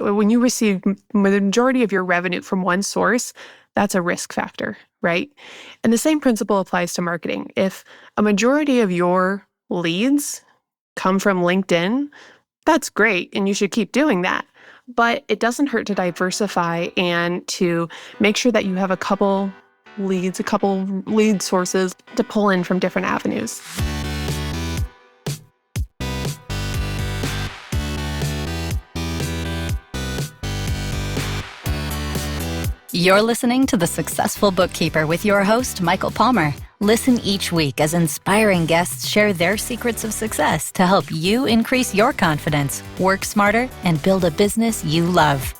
when you receive the majority of your revenue from one source, that's a risk factor, right? And the same principle applies to marketing. If a majority of your leads come from LinkedIn, that's great, and you should keep doing that. But it doesn't hurt to diversify and to make sure that you have a couple lead sources to pull in from different avenues. You're listening to The Successful Bookkeeper with your host, Michael Palmer. Listen each week as inspiring guests share their secrets of success to help you increase your confidence, work smarter, and build a business you love.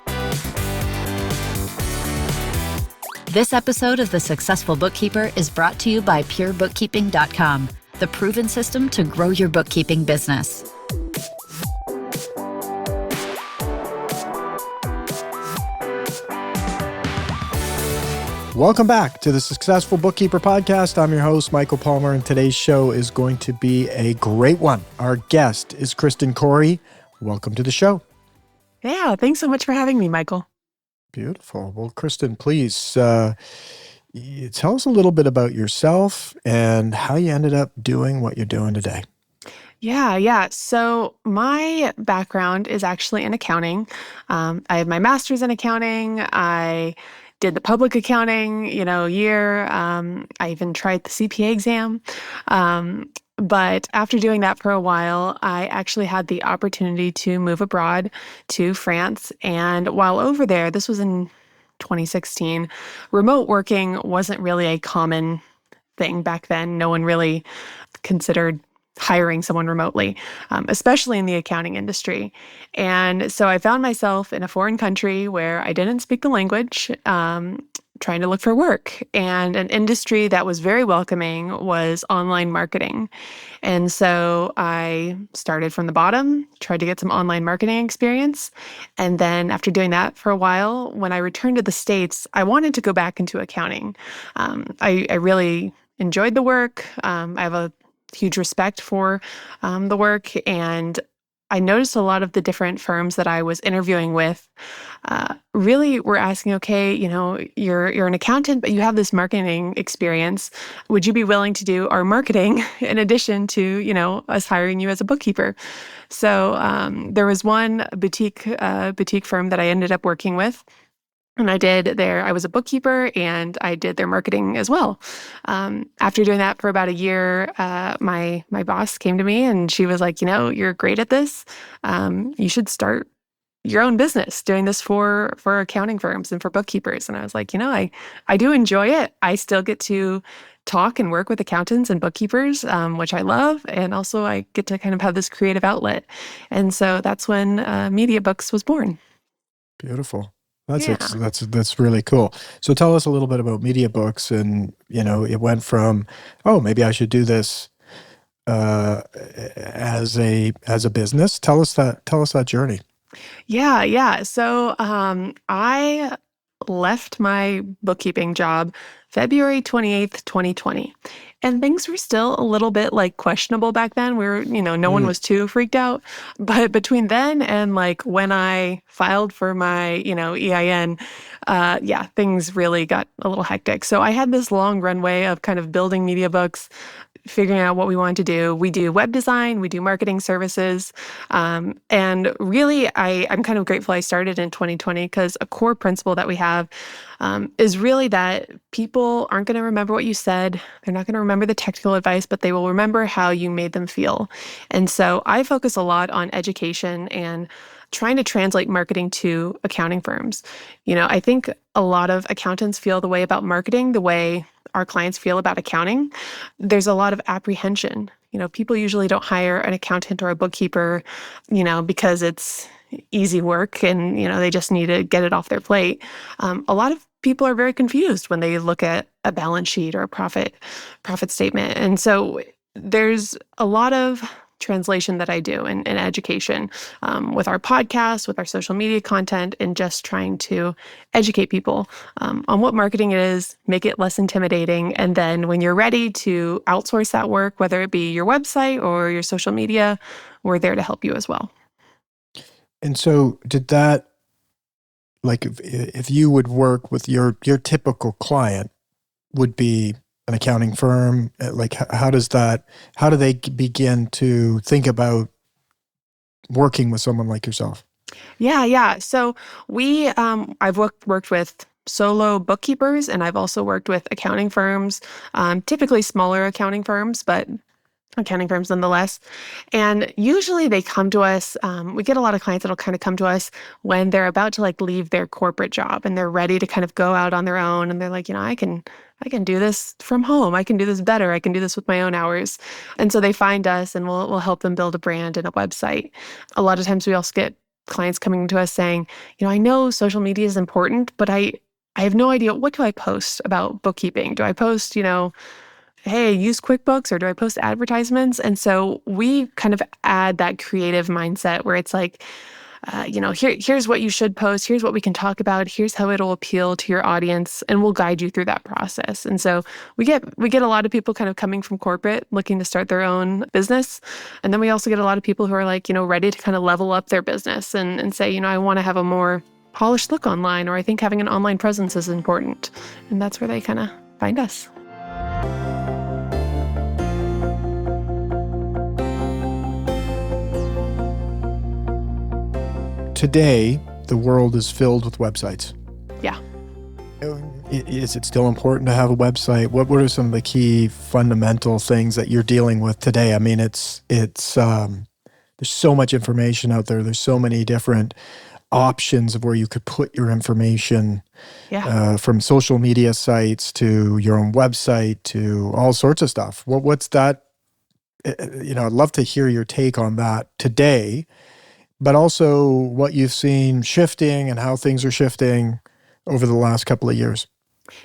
This episode of The Successful Bookkeeper is brought to you by PureBookkeeping.com, the proven system to grow your bookkeeping business. Welcome back to the Successful Bookkeeper Podcast. I'm your host, Michael Palmer, and today's show is going to be a great one. Our guest is Kristen Corey. Welcome to the show. Yeah, thanks so much for having me, Michael. Beautiful. Well, Kristen, please tell us a little bit about yourself and how you ended up doing what you're doing today. Yeah. So my background is actually in accounting. I have my master's in accounting. I did the public accounting, year. I even tried the CPA exam. But after doing that for a while, I actually had the opportunity to move abroad to France. And while over there, this was in 2016, remote working wasn't really a common thing back then. No one really considered hiring someone remotely, especially in the accounting industry. And so I found myself in a foreign country where I didn't speak the language, trying to look for work. And an industry that was very welcoming was online marketing. And so I started from the bottom, tried to get some online marketing experience. And then after doing that for a while, when I returned to the States, I wanted to go back into accounting. I really enjoyed the work. I have a huge respect for the work. And I noticed a lot of the different firms that I was interviewing with really were asking, okay, you're an accountant, but you have this marketing experience. Would you be willing to do our marketing in addition to, us hiring you as a bookkeeper? So there was one boutique firm that I ended up working with. And I was a bookkeeper and I did their marketing as well. After doing that for about a year, my boss came to me and she was like, you're great at this. You should start your own business doing this for accounting firms and for bookkeepers. And I was like, I do enjoy it. I still get to talk and work with accountants and bookkeepers, which I love. And also I get to kind of have this creative outlet. And so that's when Media Books was born. Beautiful. That's really cool. So tell us a little bit about Media Books, and it went from, maybe I should do this as a business. Tell us that journey. Yeah. So I left my bookkeeping job February 28th, 2020. And things were still a little bit questionable back then. No one was too freaked out. But between then and when I filed for my, EIN, things really got a little hectic. So I had this long runway of kind of building Media Books, figuring out what we wanted to do. We do web design, we do marketing services. And really, I'm kind of grateful I started in 2020 because a core principle that we have is really that people aren't going to remember what you said. They're not going to remember the technical advice, but they will remember how you made them feel. And so I focus a lot on education and trying to translate marketing to accounting firms. I think a lot of accountants feel the way about marketing the way our clients feel about accounting. There's a lot of apprehension. People usually don't hire an accountant or a bookkeeper, because it's easy work and, they just need to get it off their plate. A lot of people are very confused when they look at a balance sheet or a profit statement. And so there's a lot of translation that I do in education with our podcast, with our social media content, and just trying to educate people on what marketing is, make it less intimidating. And then when you're ready to outsource that work, whether it be your website or your social media, we're there to help you as well. And so did that like if you would work with your typical client would be an accounting firm, like how do they begin to think about working with someone like yourself? Yeah, yeah. So I've worked with solo bookkeepers, and I've also worked with accounting firms, typically smaller accounting firms, but accounting firms nonetheless. And usually they come to us. We get a lot of clients that'll kind of come to us when they're about to like leave their corporate job and they're ready to kind of go out on their own. And they're like, I can do this from home. I can do this better. I can do this with my own hours. And so they find us, and we'll help them build a brand and a website. A lot of times we also get clients coming to us saying, I know social media is important, but I have no idea, what do I post about bookkeeping? Do I post, hey, use QuickBooks, or do I post advertisements? And so we kind of add that creative mindset where it's like, here's what you should post. Here's what we can talk about. Here's how it'll appeal to your audience, and we'll guide you through that process. And so we get a lot of people kind of coming from corporate looking to start their own business. And then we also get a lot of people who are like, ready to kind of level up their business and say, I want to have a more polished look online, or I think having an online presence is important. And that's where they kind of find us. Today, the world is filled with websites. Yeah. Is it still important to have a website? What are some of the key fundamental things that you're dealing with today? I mean, there's so much information out there. There's so many different options of where you could put your information, from social media sites to your own website to all sorts of stuff. What's that? I'd love to hear your take on that today, but also what you've seen shifting and how things are shifting over the last couple of years.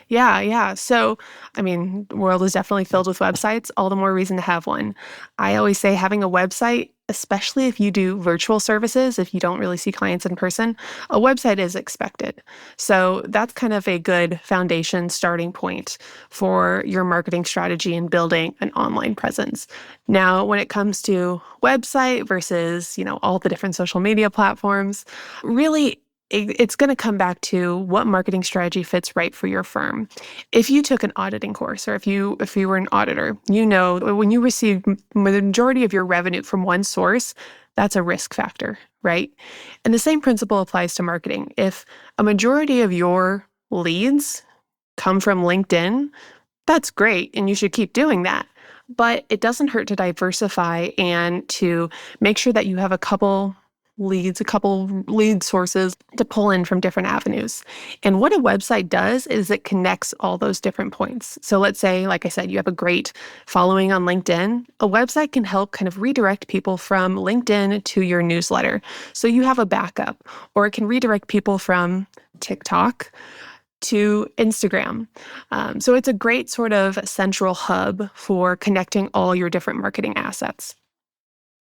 Yeah, yeah. So, the world is definitely filled with websites, all the more reason to have one. I always say having a website, especially if you do virtual services, if you don't really see clients in person, a website is expected. So that's kind of a good foundation starting point for your marketing strategy and building an online presence. Now, when it comes to website versus, all the different social media platforms, really it's going to come back to what marketing strategy fits right for your firm. If you took an auditing course, or if you were an auditor, when you receive the majority of your revenue from one source, that's a risk factor, right? And the same principle applies to marketing. If a majority of your leads come from LinkedIn, that's great, and you should keep doing that. But it doesn't hurt to diversify and to make sure that you have a couple lead sources to pull in from different avenues. And what a website does is it connects all those different points. So let's say, like I said, you have a great following on LinkedIn. A website can help kind of redirect people from LinkedIn to your newsletter. So you have a backup, or it can redirect people from TikTok to Instagram. So it's a great sort of central hub for connecting all your different marketing assets.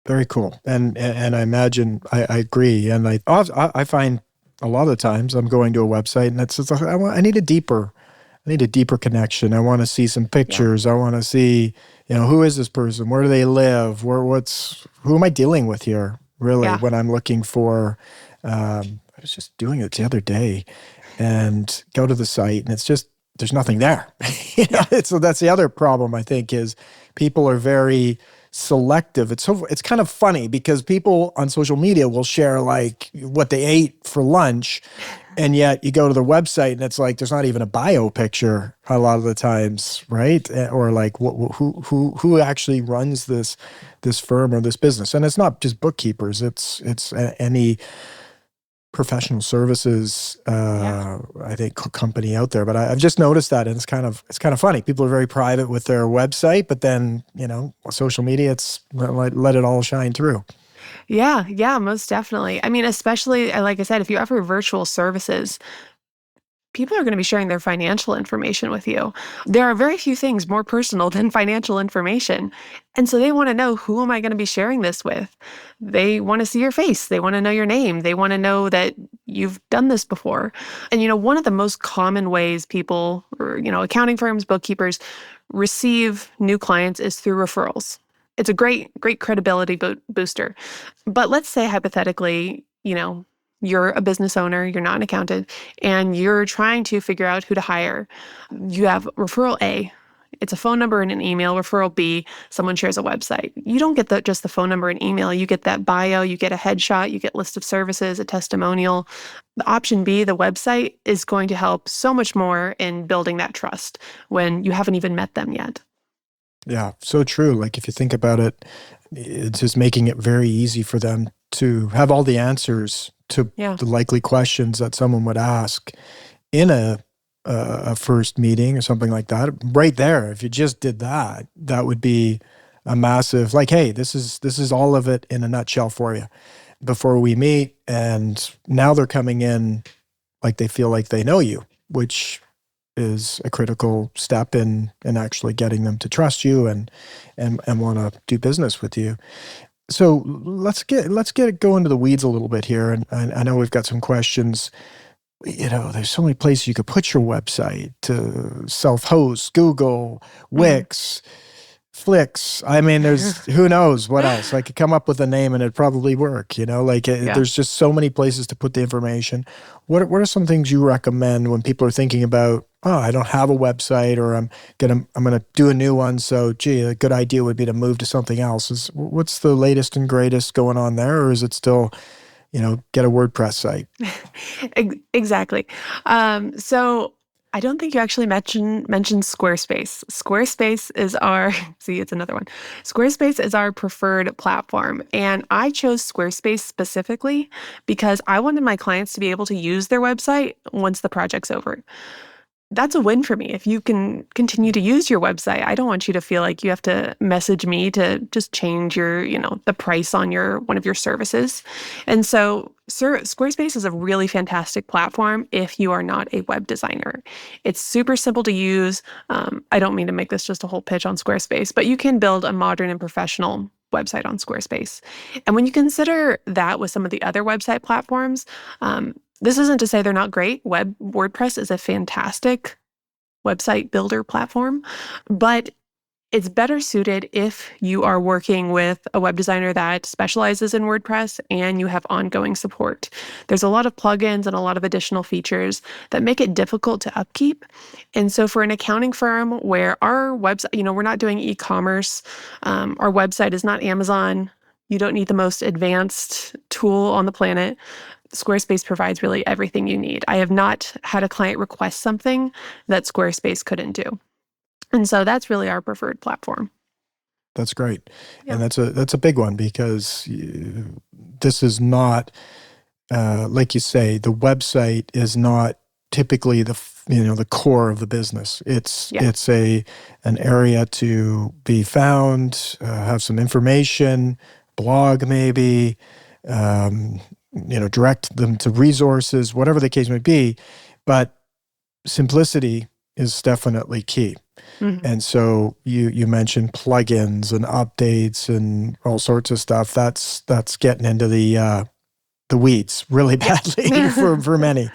Very cool. And I imagine, I agree. And I find a lot of the times I'm going to a website and it's just, I need a deeper connection. I want to see some pictures. I want to see, who is this person? Where do they live? Who am I dealing with here? Really, when I'm looking for, I was just doing it the other day and go to the site and it's just, there's nothing there. So that's the other problem, I think, is people are very selective. It's kind of funny because people on social media will share like what they ate for lunch, and yet you go to their website and it's like there's not even a bio picture a lot of the times, right? Or like who actually runs this firm or this business. And it's not just bookkeepers. It's any professional services, I think, company out there. But I've just noticed that, and it's kind of funny. People are very private with their website, but then social media, it's let it all shine through. Yeah, most definitely. Especially like I said, if you offer virtual services, people are going to be sharing their financial information with you. There are very few things more personal than financial information. And so they want to know, who am I going to be sharing this with? They want to see your face. They want to know your name. They want to know that you've done this before. And, one of the most common ways people, or, accounting firms, bookkeepers, receive new clients is through referrals. It's a great credibility booster. But let's say hypothetically, you're a business owner, you're not an accountant, and you're trying to figure out who to hire. You have referral A. It's a phone number and an email. Referral B, someone shares a website. You don't get just the phone number and email. You get that bio, you get a headshot, you get list of services, a testimonial. The option B, the website, is going to help so much more in building that trust when you haven't even met them yet. Yeah, so true. Like if you think about it, it's just making it very easy for them to have all the answers to the likely questions that someone would ask in a first meeting or something like that. Right there, if you just did that, that would be a massive, like, hey, this is all of it in a nutshell for you before we meet. And now they're coming in like they feel like they know you, which is a critical step in actually getting them to trust you and want to do business with you. So let's go into the weeds a little bit here. And I know we've got some questions. There's so many places you could put your website, to self-host, Google, Wix, Flix. I mean, there's who knows what else. I could come up with a name and it'd probably work, there's just so many places to put the information. What are some things you recommend when people are thinking about, oh, I don't have a website, or I'm gonna do a new one, so a good idea would be to move to something else. What's the latest and greatest going on there, or is it still, get a WordPress site? Exactly. So I don't think you actually mentioned Squarespace. Squarespace is our, see, it's another one. Squarespace is our preferred platform. And I chose Squarespace specifically because I wanted my clients to be able to use their website once the project's over. That's a win for me. If you can continue to use your website, I don't want you to feel like you have to message me to just change your, the price on one of your services. And so Squarespace is a really fantastic platform if you are not a web designer. It's super simple to use. I don't mean to make this just a whole pitch on Squarespace, but you can build a modern and professional website on Squarespace. And when you consider that with some of the other website platforms, this isn't to say they're not great. WordPress is a fantastic website builder platform, but it's better suited if you are working with a web designer that specializes in WordPress and you have ongoing support. There's a lot of plugins and a lot of additional features that make it difficult to upkeep. And so for an accounting firm where our website, we're not doing e-commerce, our website is not Amazon, you don't need the most advanced tool on the planet. Squarespace provides really everything you need. I have not had a client request something that Squarespace couldn't do. And so that's really our preferred platform. That's great. Yeah. And that's a big one, because this is not, like you say, the website is not typically the core of the business. It's an area to be found, have some information, blog maybe, direct them to resources, whatever the case may be. But simplicity is definitely key. Mm-hmm. And so you mentioned plugins and updates and all sorts of stuff. That's getting into the weeds really badly for many.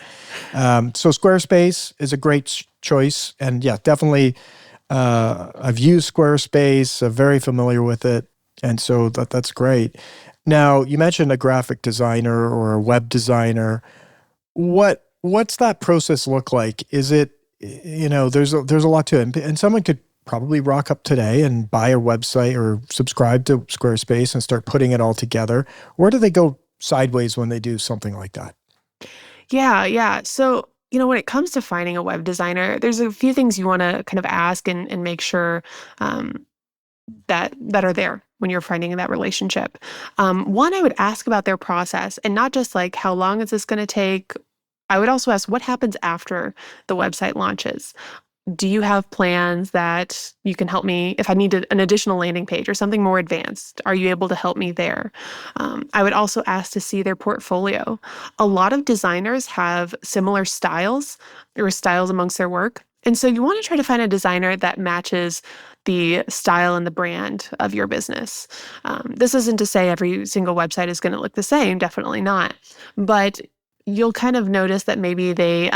So Squarespace is a great choice. And yeah, definitely I've used Squarespace, I'm very familiar with it. And so that's great. Now, you mentioned a graphic designer or a web designer. What's that process look like? Is it, there's a lot to it. And someone could probably rock up today and buy a website or subscribe to Squarespace and start putting it all together. Where do they go sideways when they do something like that? Yeah. So, when it comes to finding a web designer, there's a few things you want to kind of ask and make sure that are there when you're finding that relationship. One, I would ask about their process, and not just like, how long is this going to take? I would also ask, what happens after the website launches? Do you have plans that you can help me if I need an additional landing page or something more advanced? Are you able to help me there? I would also ask to see their portfolio. A lot of designers have similar styles or styles amongst their work. And so you want to try to find a designer that matches the style and the brand of your business. This isn't to say every single website is going to look the same, definitely not. But you'll kind of notice that maybe they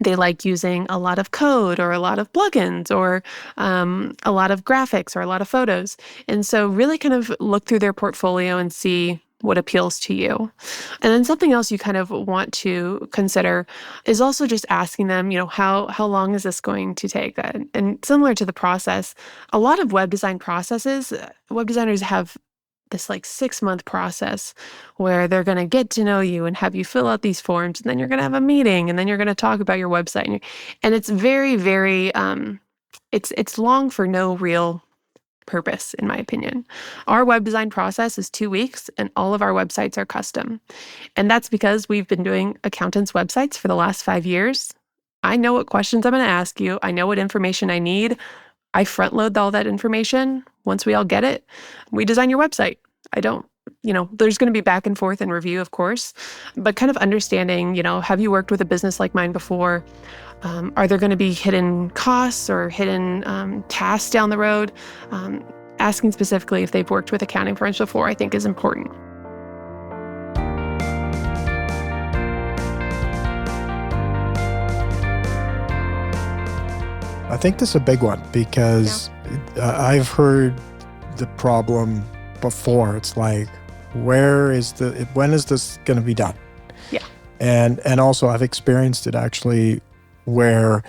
like using a lot of code or a lot of plugins or a lot of graphics or a lot of photos. And so really kind of look through their portfolio and see what appeals to you. And then something else you kind of want to consider is also just asking them, how long is this going to take? And similar to the process, a lot of web design processes, web designers have this like 6-month process where they're going to get to know you and have you fill out these forms, and then you're going to have a meeting, and then you're going to talk about your website. And it's very, very, it's long for no real purpose, in my opinion. Our web design process is 2 weeks, and all of our websites are custom. And that's because we've been doing accountants' websites for the last 5 years. I know what questions I'm going to ask you. I know what information I need. I front load all that information. Once we all get it, we design your website. I don't, there's going to be back and forth and review, of course, but kind of understanding, have you worked with a business like mine before? Are there going to be hidden costs or hidden tasks down the road? Asking specifically if they've worked with accounting firms before, I think is important. I think this is a big one because I've heard the problem before. It's like, when is this going to be done? Yeah. And also I've experienced it actually where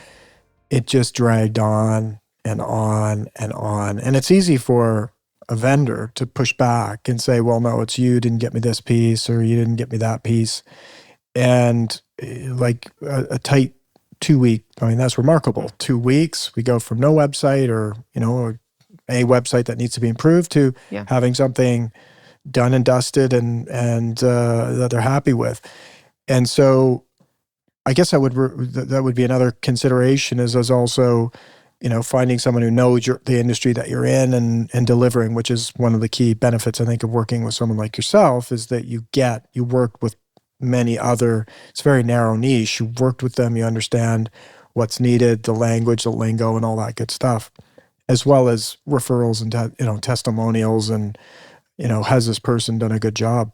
it just dragged on and on and on. And it's easy for a vendor to push back and say, well, no, it's you didn't get me this piece or you didn't get me that piece. And like a tight 2 week, that's remarkable. 2 weeks, we go from no website or a website that needs to be improved to having something done and dusted and that they're happy with. And so I guess that would be another consideration is also, finding someone who knows the industry that you're in and delivering, which is one of the key benefits, I think, of working with someone like yourself is that you work with many other, it's a very narrow niche. You've worked with them, you understand what's needed, the language, the lingo, and all that good stuff, as well as referrals and testimonials and, has this person done a good job?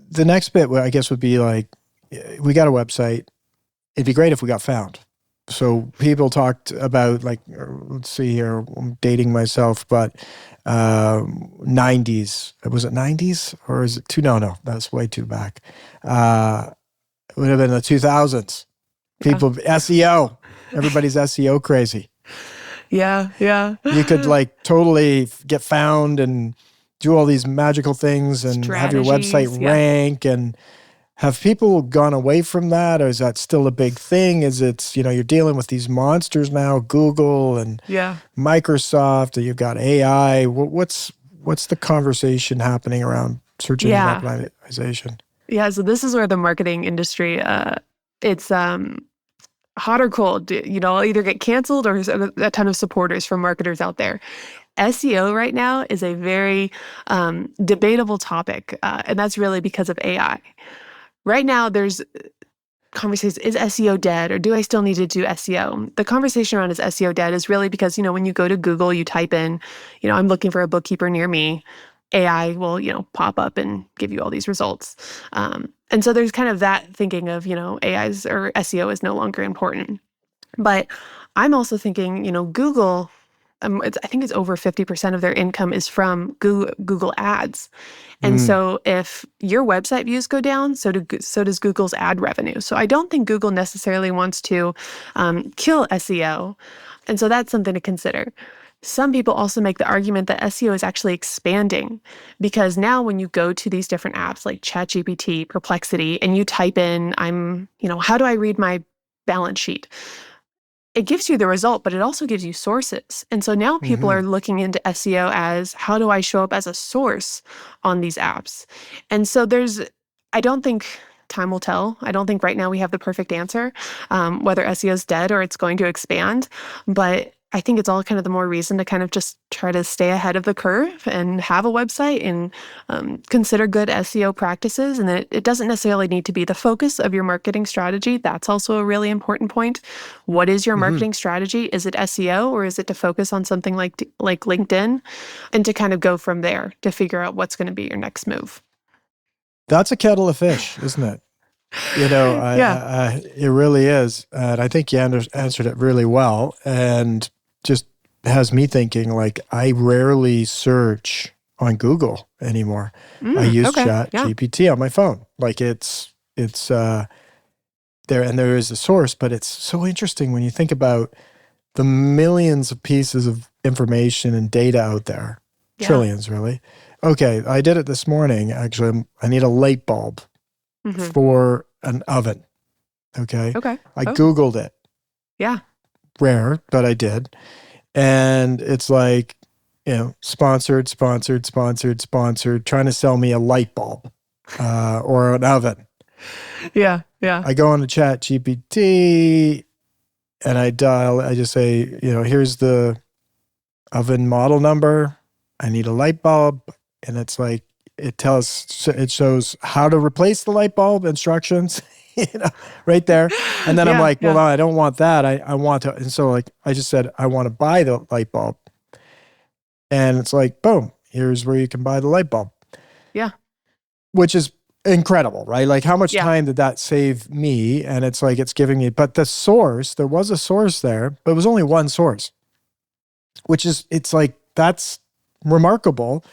The next bit, I guess, would be like, we got a website. It'd be great if we got found. So people talked about let's see here, I'm dating myself, but 90s. Was it 90s or is it No, that's way too back. It would have been the 2000s. People, SEO. Everybody's SEO crazy. Yeah. You could totally get found and do all these magical things and have your website rank and have people gone away from that, or is that still a big thing? Is it, you're dealing with these monsters now, Google and Microsoft, and you've got AI. What's the conversation happening around search engine optimization? Yeah, so this is where the marketing industry, it's hot or cold. I'll either get canceled or there's a ton of supporters from marketers out there. SEO right now is a very debatable topic, and that's really because of AI. Right now, there's conversations, is SEO dead or do I still need to do SEO? The conversation around is SEO dead is really because, when you go to Google, you type in, I'm looking for a bookkeeper near me, AI will, pop up and give you all these results. And so there's kind of that thinking of, AI's or SEO is no longer important. But I'm also thinking, Google, I think it's over 50% of their income is from Google ads. And so if your website views go down, so does Google's ad revenue. So I don't think Google necessarily wants to kill SEO. And so that's something to consider. Some people also make the argument that SEO is actually expanding because now when you go to these different apps like ChatGPT, Perplexity, and you type in, how do I read my balance sheet? It gives you the result, but it also gives you sources. And so now people are looking into SEO as, how do I show up as a source on these apps? And so I don't think time will tell. I don't think right now we have the perfect answer, whether SEO is dead or it's going to expand. But I think it's all kind of the more reason to kind of just try to stay ahead of the curve and have a website and consider good SEO practices. And that it doesn't necessarily need to be the focus of your marketing strategy. That's also a really important point. What is your marketing strategy? Is it SEO or is it to focus on something like LinkedIn and to kind of go from there to figure out what's going to be your next move? That's a kettle of fish, isn't it? It really is. And I think you answered it really well. And just has me thinking, I rarely search on Google anymore. I use Okay. Chat Yeah. GPT on my phone. Like it's there, and there is a source, but it's so interesting when you think about the millions of pieces of information and data out there. Yeah. Trillions, really. Okay, I did it this morning. Actually, I need a light bulb Hmm. for an oven. Okay. Okay. I Oh, Googled it. yeah. Rare, but I did. And it's like, sponsored, trying to sell me a light bulb or an oven. Yeah. Yeah. I go on to Chat GPT and I just say, here's the oven model number. I need a light bulb. And it's like, it shows how to replace the light bulb instructions, right there. And then I'm Yeah. like, well, Yeah. no, I don't want that. I want to. And so like, I just said, I want to buy the light bulb. And it's like, boom, here's where you can buy the light bulb, Yeah. which is incredible, right? Like how much Yeah. time did that save me? And it's like, it's giving me, but the source, there was a source there, but it was only one source, it's like, that's remarkable.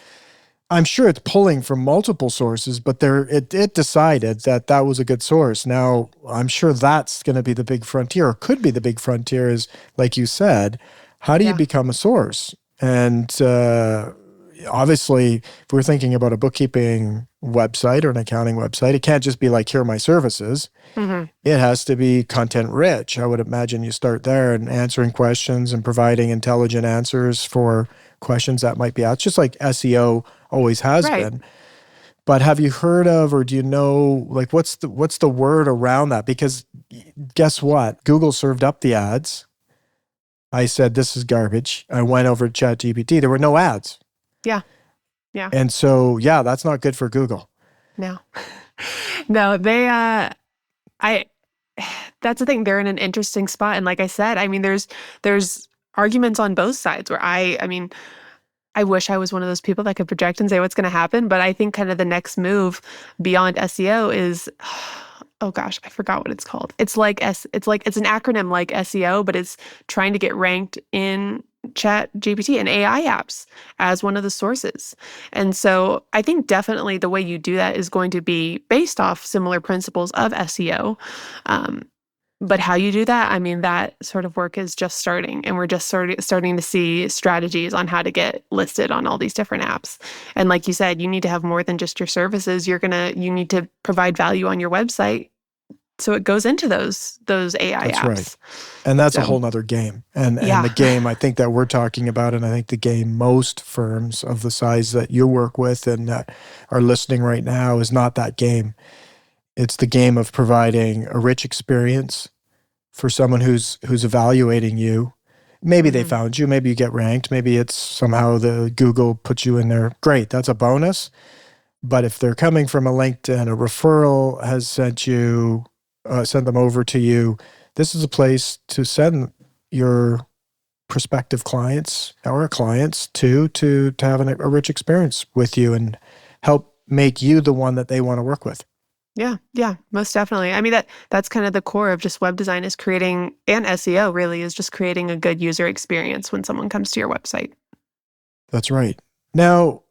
I'm sure it's pulling from multiple sources, but it decided that that was a good source. Now, I'm sure that's going to be the big frontier, or could be the big frontier is, like you said, how do you Yeah. become a source? And obviously, if we're thinking about a bookkeeping website or an accounting website, it can't just be like, here are my services. Hmm. It has to be content rich. I would imagine you start there and answering questions and providing intelligent answers for questions that might be asked, just like SEO always has Right. been. But have you heard of, or do you know, like what's the word around that? Because guess what? Google served up the ads. I said, this is garbage. I went over to ChatGPT. There were no ads. Yeah. Yeah. And so, yeah, that's not good for Google. No. No, I that's the thing. They're in an interesting spot. And like I said, I mean, there's arguments on both sides where I mean, I wish I was one of those people that could project and say what's going to happen, but I think kind of the next move beyond SEO is, oh gosh, I forgot what it's called. It's an acronym like SEO, but it's trying to get ranked in Chat GPT and AI apps as one of the sources. And so I think definitely the way you do that is going to be based off similar principles of SEO. Um, but how you do that, I mean, that sort of work is just starting, and we're just starting to see strategies on how to get listed on all these different apps. And like you said, you need to have more than just your services. You need to provide value on your website, so it goes into those AI That's apps. right. And that's a So, whole nother game. And yeah. the game I think that we're talking about, and I think the game most firms of the size that you work with and that are listening right now is not that game. It's the game of providing a rich experience for someone who's evaluating you. Maybe they found you, maybe you get ranked, maybe it's somehow the Google puts you in there. Great, that's a bonus. But if they're coming from a LinkedIn, a referral has sent them over to you, this is a place to send your prospective clients or clients to have a rich experience with you and help make you the one that they want to work with. Yeah, yeah, most definitely. I mean, that's kind of the core of just web design is creating, and SEO really is just creating a good user experience when someone comes to your website. That's right. Now,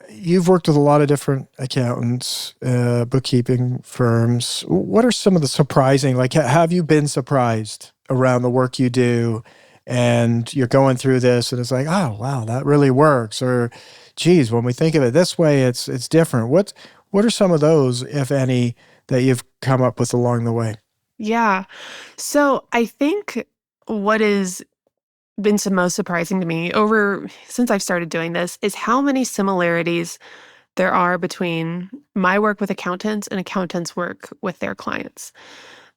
you've worked with a lot of different accountants, bookkeeping firms. What are some of the surprising, like have you been surprised around the work you do and you're going through this and it's like, oh, wow, that really works. Or, geez, when we think of it this way, it's different. What are some of those, if any, that you've come up with along the way? Yeah. So I think what has been the most surprising to me since I've started doing this is how many similarities there are between my work with accountants and accountants' work with their clients.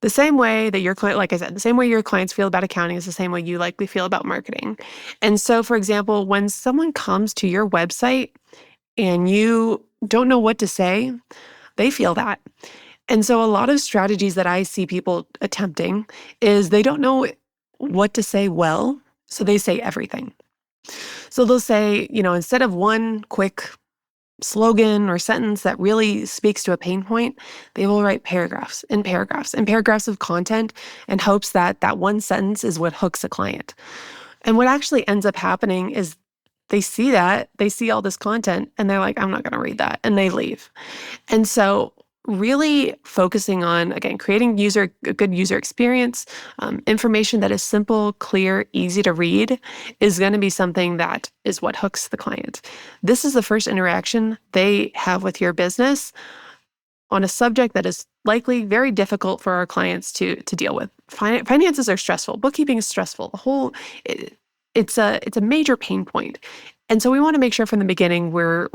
The same way that your client, like I said, the same way your clients feel about accounting is the same way you likely feel about marketing. And so, for example, when someone comes to your website and you don't know what to say, they feel that. And so a lot of strategies that I see people attempting is they don't know what to say well, so they say everything. So they'll say, instead of one quick slogan or sentence that really speaks to a pain point, they will write paragraphs and paragraphs and paragraphs of content in hopes that that one sentence is what hooks a client. And what actually ends up happening is they see that, they see all this content, and they're like, I'm not going to read that, and they leave. And so really focusing on, again, creating a good user experience, information that is simple, clear, easy to read is going to be something that is what hooks the client. This is the first interaction they have with your business on a subject that is likely very difficult for our clients to deal with. Finances are stressful. Bookkeeping is stressful. It's a major pain point. And so we want to make sure from the beginning we're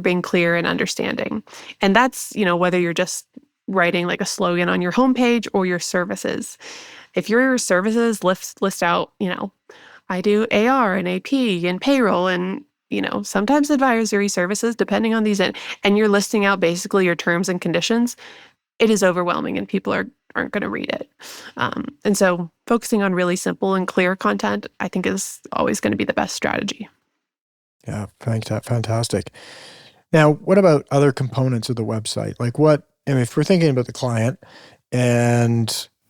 being clear and understanding. And that's, whether you're just writing like a slogan on your homepage or your services. If your services list out, I do AR and AP and payroll and, sometimes advisory services, depending on these, and you're listing out basically your terms and conditions, it is overwhelming and people aren't going to read it. And so focusing on really simple and clear content, I think, is always going to be the best strategy. Yeah, fantastic. Now, what about other components of the website? Like if we're thinking about the client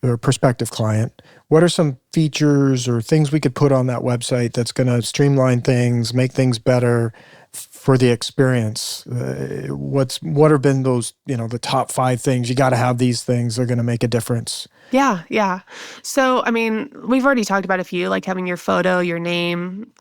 or prospective client, what are some features or things we could put on that website that's going to streamline things, make things better for the experience? What have been those, the top 5 things? You got to have these things. They're going to make a difference. Yeah. So, we've already talked about a few, like having your photo, your name,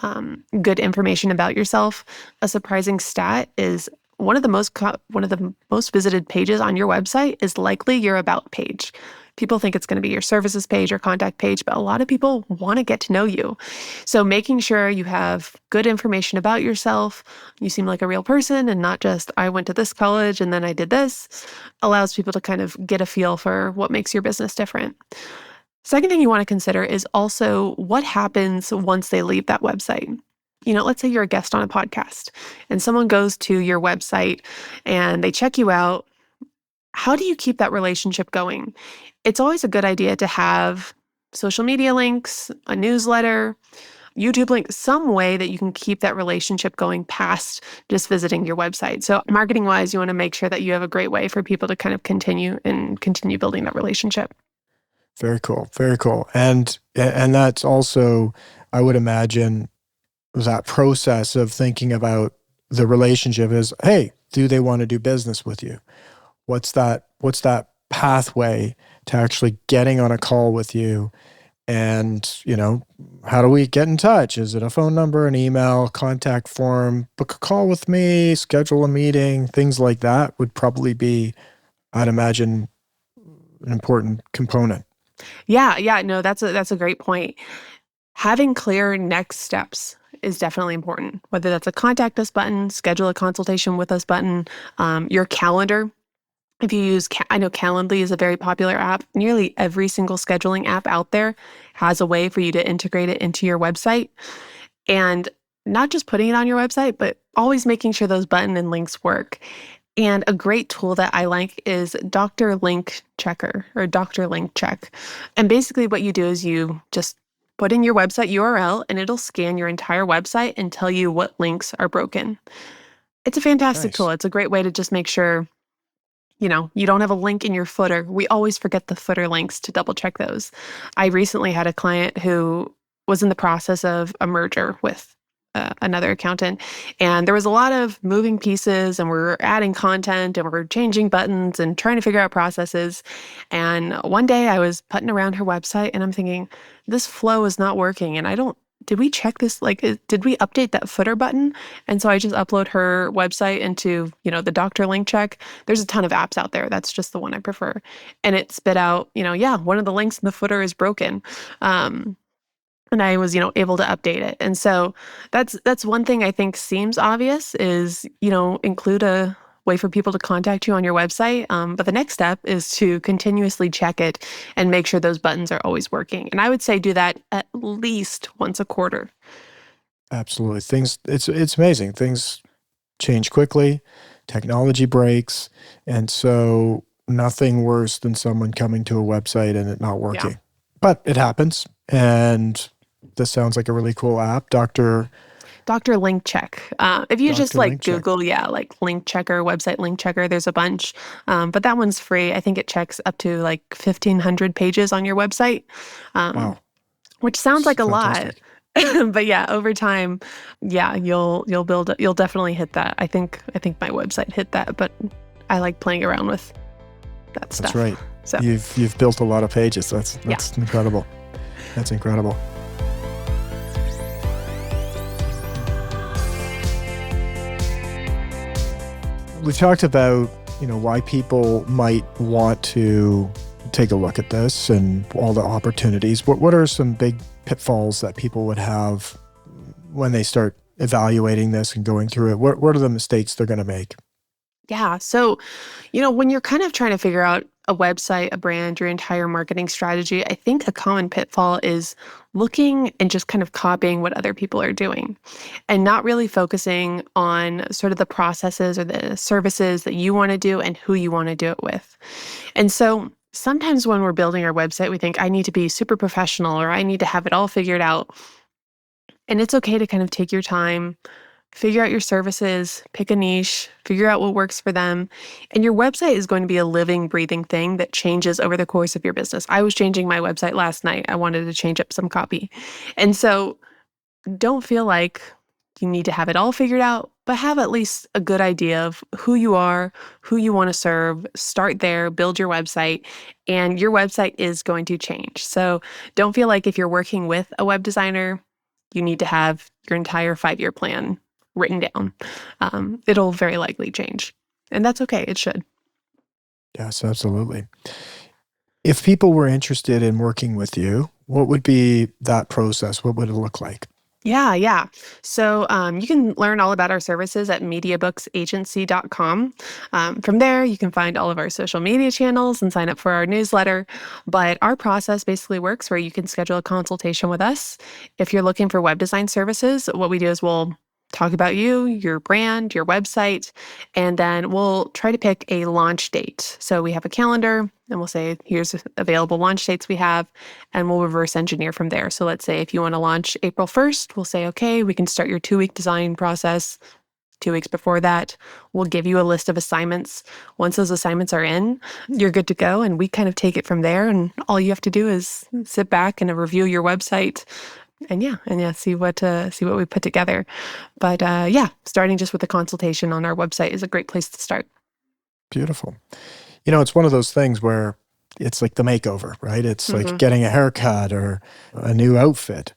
good information about yourself. A surprising stat is one of the most visited pages on your website is likely your about page. People think it's going to be your services page or contact page, but a lot of people want to get to know you. So making sure you have good information about yourself, you seem like a real person and not just, I went to this college and then I did this, allows people to kind of get a feel for what makes your business different. Second thing you want to consider is also what happens once they leave that website. Let's say you're a guest on a podcast and someone goes to your website and they check you out. How do you keep that relationship going? It's always a good idea to have social media links, a newsletter, YouTube link, some way that you can keep that relationship going past just visiting your website. So marketing wise, you want to make sure that you have a great way for people to kind of continue building that relationship. Very cool. Very cool. And that's also, I would imagine, that process of thinking about the relationship is, hey, do they want to do business with you? What's that pathway to actually getting on a call with you? And, how do we get in touch? Is it a phone number, an email, contact form, book a call with me, schedule a meeting? Things like that would probably be, I'd imagine, an important component. Yeah. No, that's a great point. Having clear next steps is definitely important, whether that's a contact us button, schedule a consultation with us button, your calendar. If you use, I know Calendly is a very popular app. Nearly every single scheduling app out there has a way for you to integrate it into your website. And not just putting it on your website, but always making sure those buttons and links work. And a great tool that I like is Dr. Link Checker or Dr. Link Check. And basically what you do is you just put in your website URL and it'll scan your entire website and tell you what links are broken. It's a fantastic tool. It's a great way to just make sure, you don't have a link in your footer. We always forget the footer links to double check those. I recently had a client who was in the process of a merger with another accountant. And there was a lot of moving pieces and we're adding content and we're changing buttons and trying to figure out processes. And one day I was putting around her website and I'm thinking, this flow is not working. And did we check this? Did we update that footer button? And so I just upload her website into, the Dr. Link Check. There's a ton of apps out there. That's just the one I prefer. And it spit out, one of the links in the footer is broken. And I was, able to update it. And so that's one thing I think seems obvious is, include a way for people to contact you on your website. But the next step is to continuously check it and make sure those buttons are always working. And I would say do that at least once a quarter. Absolutely. It's amazing. Things change quickly. Technology breaks. And so nothing worse than someone coming to a website and it not working. Yeah. But it happens. And this sounds like a really cool app. Dr. Link Check. If you just Google, Check. Like link checker, website link checker, there's a bunch. But that one's free. I think it checks up to 1,500 pages on your website. Wow. Which sounds like a lot. But yeah, over time, yeah, you'll definitely hit that. I think my website hit that, but I like playing around with that stuff. That's right. So You've built a lot of pages. That's incredible. That's incredible. We've talked about, why people might want to take a look at this and all the opportunities. What are some big pitfalls that people would have when they start evaluating this and going through it? What are the mistakes they're going to make? yeah, so when you're kind of trying to figure out a website, a brand, your entire marketing strategy, I think a common pitfall is looking and just kind of copying what other people are doing and not really focusing on sort of the processes or the services that you want to do and who you want to do it with. And so sometimes when we're building our website, we think I need to be super professional or I need to have it all figured out. And it's okay to kind of take your time, figure out your services, pick a niche, figure out what works for them. And your website is going to be a living, breathing thing that changes over the course of your business. I was changing my website last night. I wanted to change up some copy. And so don't feel like you need to have it all figured out, but have at least a good idea of who you are, who you want to serve. Start there, build your website, and your website is going to change. So don't feel like if you're working with a web designer, you need to have your entire 5-year plan written down. It'll very likely change. And that's okay. It should. Yes, absolutely. If people were interested in working with you, what would be that process? What would it look like? Yeah. So you can learn all about our services at mediabooksagency.com. From there, you can find all of our social media channels and sign up for our newsletter. But our process basically works where you can schedule a consultation with us. If you're looking for web design services, what we do is we'll talk about you, your brand, your website, and then we'll try to pick a launch date. So we have a calendar and we'll say, here's available launch dates we have, and we'll reverse engineer from there. So let's say if you want to launch April 1st, we'll say, okay, we can start your 2-week design process. 2 weeks before that, we'll give you a list of assignments. Once those assignments are in, you're good to go. And we kind of take it from there. And all you have to do is sit back and review your website. And see what we put together. But starting just with a consultation on our website is a great place to start. Beautiful. It's one of those things where it's like the makeover, right? It's like getting a haircut or a new outfit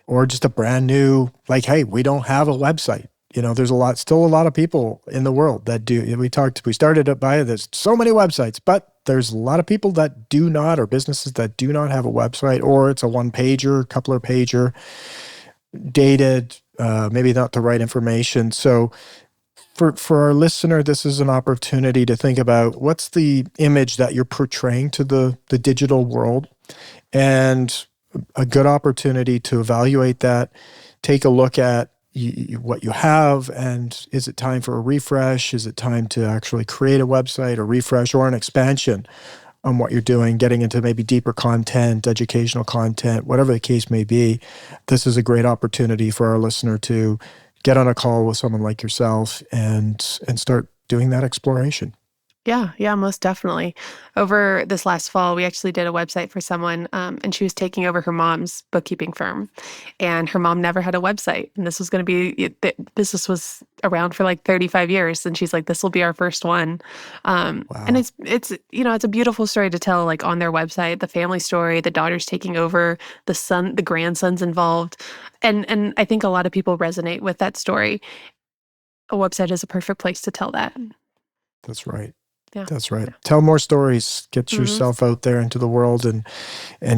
or just a brand new, like, hey, we don't have a website. There's still a lot of people in the world that do. We started it by there's so many websites, but there's a lot of people that do not, or businesses that do not have a website, or it's a one-pager, couple of pager, dated, maybe not the right information. So for our listener, this is an opportunity to think about what's the image that you're portraying to the digital world, and a good opportunity to evaluate that, take a look at what you have, and is it time for a refresh? Is it time to actually create a website, a refresh, or an expansion on what you're doing, getting into maybe deeper content, educational content, whatever the case may be? This is a great opportunity for our listener to get on a call with someone like yourself and start doing that exploration. Yeah, most definitely. Over this last fall, we actually did a website for someone, and she was taking over her mom's bookkeeping firm, and her mom never had a website. And this was going to be, the business was around for like 35 years, and she's like, "This will be our first one." Wow. And it's a beautiful story to tell, like on their website, the family story, the daughter's taking over, the grandson's involved, and I think a lot of people resonate with that story. A website is a perfect place to tell that. That's right. Yeah. That's right. Tell more stories. Get yourself out there into the world, and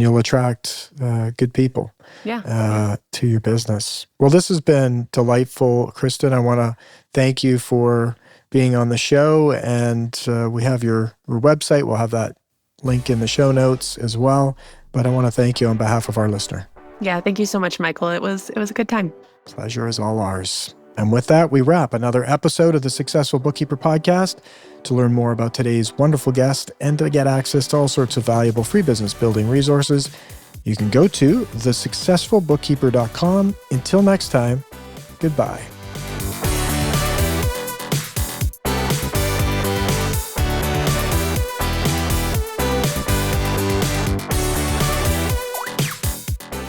you'll attract good people to your business. Well, this has been delightful, Kristen. I want to thank you for being on the show, and we have your website. We'll have that link in the show notes as well. But I want to thank you on behalf of our listener. Yeah, thank you so much, Michael. It was a good time. Pleasure is all ours. And with that, we wrap another episode of the Successful Bookkeeper podcast. To learn more about today's wonderful guest and to get access to all sorts of valuable free business building resources, you can go to thesuccessfulbookkeeper.com. Until next time, goodbye.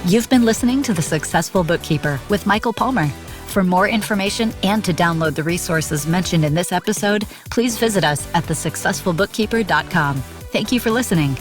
You've been listening to The Successful Bookkeeper with Michael Palmer. For more information and to download the resources mentioned in this episode, please visit us at thesuccessfulbookkeeper.com. Thank you for listening.